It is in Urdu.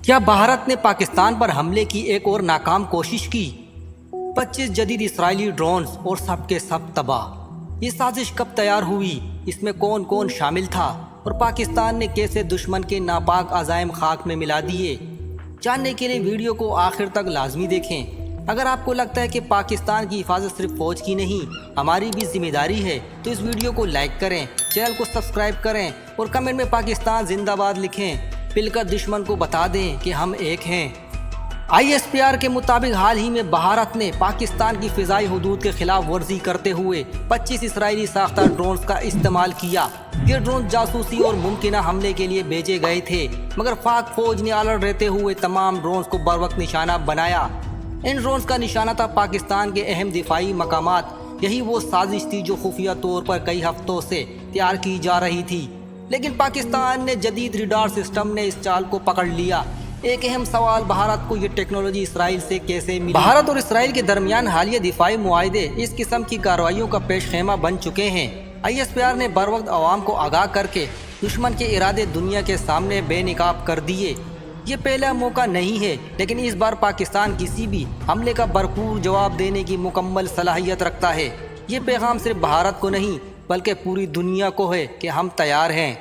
کیا بھارت نے پاکستان پر حملے کی ایک اور ناکام کوشش کی؟ 25 جدید اسرائیلی ڈرونز اور سب کے سب تباہ۔ یہ سازش کب تیار ہوئی؟ اس میں کون کون شامل تھا؟ اور پاکستان نے کیسے دشمن کے ناپاک عزائم خاک میں ملا دیے؟ جاننے کے لیے ویڈیو کو آخر تک لازمی دیکھیں۔ اگر آپ کو لگتا ہے کہ پاکستان کی حفاظت صرف فوج کی نہیں، ہماری بھی ذمہ داری ہے، تو اس ویڈیو کو لائک کریں، چینل کو سبسکرائب کریں اور کمنٹ میں پاکستان زندہ باد لکھیں۔ پل کر دشمن کو بتا دیں کہ ہم ایک ہیں۔ ISPR کے مطابق حال ہی میں بھارت نے پاکستان کی فضائی حدود کے خلاف ورزی کرتے ہوئے 25 اسرائیلی ساختہ ڈرونز کا استعمال کیا۔ یہ ڈرون جاسوسی اور ممکنہ حملے کے لیے بھیجے گئے تھے، مگر پاک فوج نے الرٹ رہتے ہوئے تمام ڈرونز کو بروقت نشانہ بنایا۔ ان ڈرونز کا نشانہ تھا پاکستان کے اہم دفاعی مقامات۔ یہی وہ سازش تھی جو خفیہ طور پر کئی ہفتوں سے تیار کی جا رہی تھی، لیکن پاکستان نے جدید ریڈار سسٹم نے اس چال کو پکڑ لیا۔ ایک اہم سوال، بھارت کو یہ ٹیکنالوجی اسرائیل سے کیسے ملی؟ بھارت اور اسرائیل کے درمیان حالیہ دفاعی معاہدے اس قسم کی کارروائیوں کا پیش خیمہ بن چکے ہیں۔ ISPR نے بروقت عوام کو آگاہ کر کے دشمن کے ارادے دنیا کے سامنے بے نقاب کر دیے۔ یہ پہلا موقع نہیں ہے، لیکن اس بار پاکستان کسی بھی حملے کا بھرپور جواب دینے کی مکمل صلاحیت رکھتا ہے۔ یہ پیغام صرف بھارت کو نہیں بلکہ پوری دنیا کو ہے کہ ہم تیار ہیں۔